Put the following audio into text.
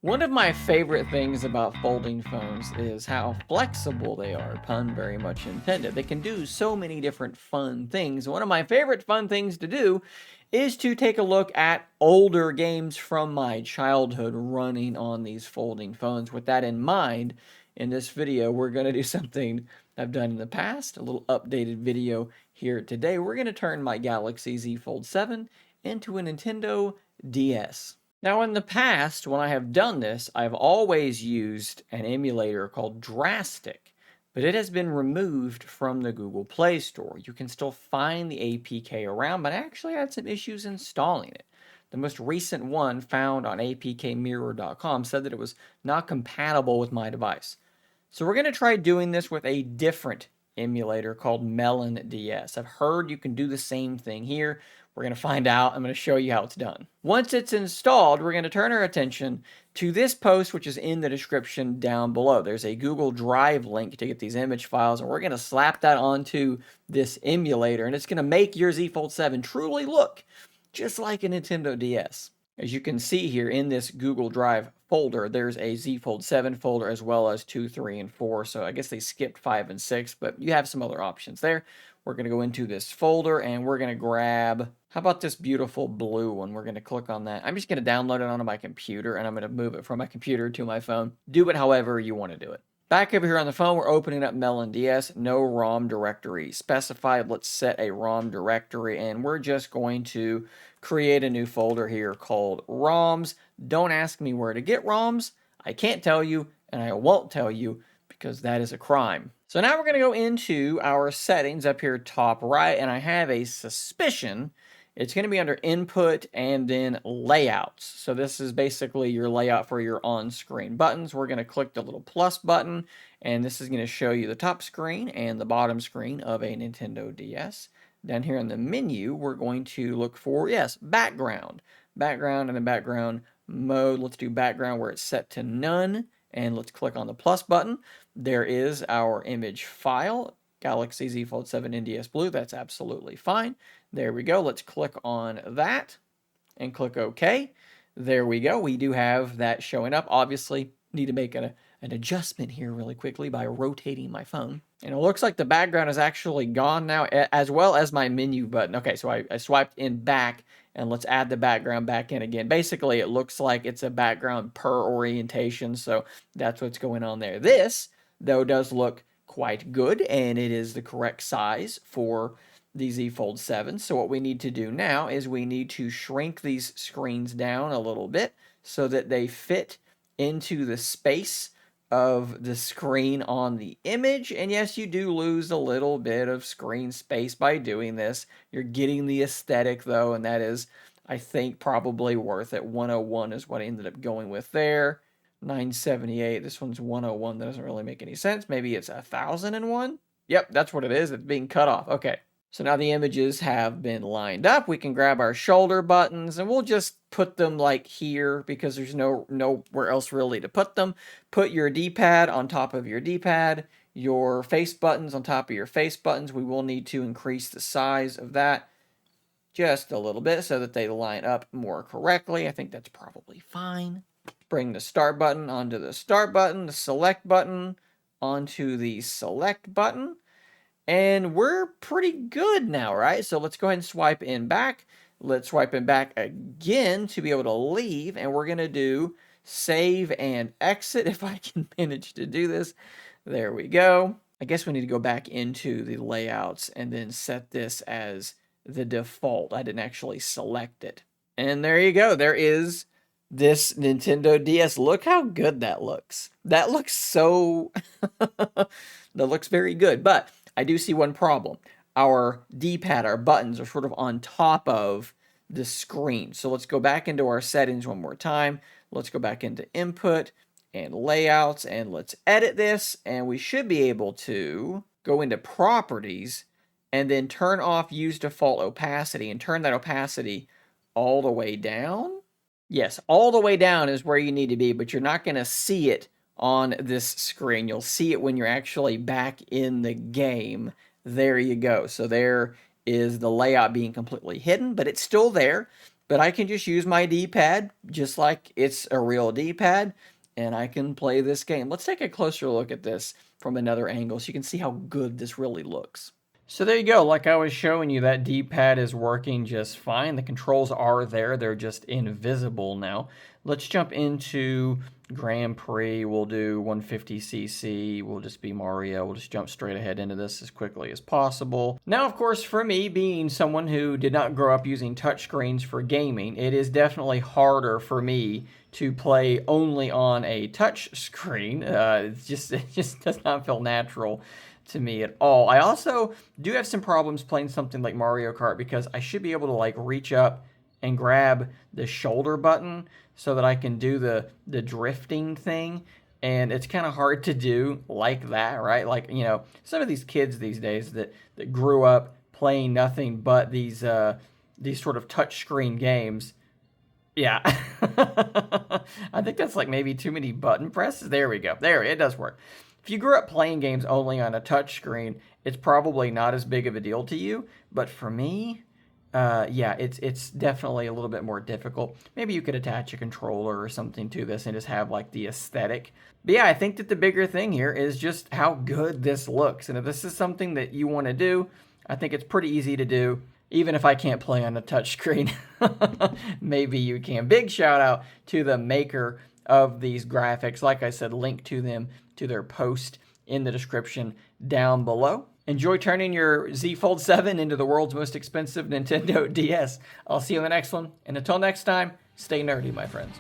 One of my favorite things about folding phones is how flexible they are, pun very much intended. They can do so many different fun things. One of my favorite fun things to do is to take a look at older games from my childhood running on these folding phones. With that in mind, in this video, we're going to do something I've done in the past, a little updated video here today. We're going to turn my Galaxy Z Fold 7 into a Nintendo DS. Now, in the past, when I have done this, I've always used an emulator called Drastic, but it has been removed from the Google Play Store. You can still find the APK around, but I actually had some issues installing it. The most recent one found on apkmirror.com said that it was not compatible with my device. So we're going to try doing this with a different emulator called Melon DS. I've heard you can do the same thing here. We're going to find out. I'm going to show you how it's done. Once it's installed, we're going to turn our attention to this post, which is in the description down below. There's a Google Drive link to get these image files, and we're going to slap that onto this emulator, and it's going to make your Z Fold 7 truly look just like a Nintendo DS. As you can see here in this Google Drive folder, there's a Z Fold 7 folder as well as 2, 3, and 4. So I guess they skipped 5 and 6, but you have some other options there. We're going to go into this folder and we're going to grab, how about this beautiful blue one? We're going to click on that. I'm just going to download it onto my computer and I'm going to move it from my computer to my phone. Do it however you want to do it. Back over here on the phone, we're opening up Melon DS. No ROM directory specified. Let's set a ROM directory, and we're just going to create a new folder here called ROMs. Don't ask me where to get ROMs. I can't tell you, and I won't tell you because that is a crime. So now we're going to go into our settings up here top right, and I have a suspicion it's going to be under input and then layouts. So this is basically your layout for your on-screen buttons. We're going to click the little plus button, and this is going to show you the top screen and the bottom screen of a Nintendo DS. Down here in the menu, we're going to look for, yes, background. Background and then background mode. Let's do background where it's set to none, and let's click on the plus button. There is our image file. Galaxy Z Fold 7 NDS Blue, that's absolutely fine. There we go. Let's click on that and click OK. There we go. We do have that showing up. Obviously, need to make an adjustment here really quickly by rotating my phone. And it looks like the background is actually gone now, as well as my menu button. Okay, so I swiped in back, and let's add the background back in again. Basically, it looks like it's a background per orientation, so that's what's going on there. This, though, does look quite good, and it is the correct size for the Z Fold 7. So what we need to do now is we need to shrink these screens down a little bit so that they fit into the space of the screen on the image. And yes, you do lose a little bit of screen space by doing this. You're getting the aesthetic though, and that is, I think, probably worth it. 101 is what I ended up going with there. 978. This one's 101. That doesn't really make any sense. Maybe it's 1001. Yep, that's what it is. It's being cut off. Okay. So now the images have been lined up. We can grab our shoulder buttons and we'll just put them like here because there's nowhere else really to put them. Put your D-pad on top of your D-pad, your face buttons on top of your face buttons. We will need to increase the size of that just a little bit so that they line up more correctly. I think that's probably fine. Bring the start button onto the start button, the select button onto the select button. And we're pretty good now, right? So let's go ahead and swipe in back. Let's swipe in back again to be able to leave. And we're going to do save and exit if I can manage to do this. There we go. I guess we need to go back into the layouts and then set this as the default. I didn't actually select it. And there you go. There is this Nintendo DS. Look how good that looks. That looks so... that looks very good. But I do see one problem. Our D-pad, our buttons are sort of on top of the screen. So let's go back into our settings one more time. Let's go back into input and layouts and let's edit this. And we should be able to go into properties and then turn off use default opacity and turn that opacity all the way down. Yes, all the way down is where you need to be, but you're not going to see it on this screen. You'll see it when you're actually back in the game. There you go. So there is the layout being completely hidden, but it's still there. but I can just use my D-pad just like it's a real D-pad, and I can play this game. Let's take a closer look at this from another angle so you can see how good this really looks. So there you go. Like I was showing you, that D-pad is working just fine. The controls are there. They're just invisible now. Let's jump into Grand Prix. We'll do 150cc. We'll just be Mario. We'll just jump straight ahead into this as quickly as possible. Now, of course, for me, being someone who did not grow up using touchscreens for gaming, it is definitely harder for me to play only on a touch screen. It just does not feel natural to me at all. I also do have some problems playing something like Mario Kart because I should be able to like reach up and grab the shoulder button so that I can do the drifting thing, and it's kind of hard to do like that, right? Like, you know, some of these kids these days that grew up playing nothing but these sort of touchscreen games. Yeah. I think that's like maybe too many button presses. There we go. There, it does work. If you grew up playing games only on a touchscreen, it's probably not as big of a deal to you. But for me, yeah, it's definitely a little bit more difficult. Maybe you could attach a controller or something to this and just have like the aesthetic. But yeah, I think that the bigger thing here is just how good this looks. And if this is something that you want to do, I think it's pretty easy to do. Even if I can't play on a touchscreen, maybe you can. Big shout out to the maker of these graphics. Like I said, link to them, to their post in the description down below. Enjoy turning your Z Fold 7 into the world's most expensive Nintendo DS. I'll see you in the next one. And until next time, stay nerdy, my friends.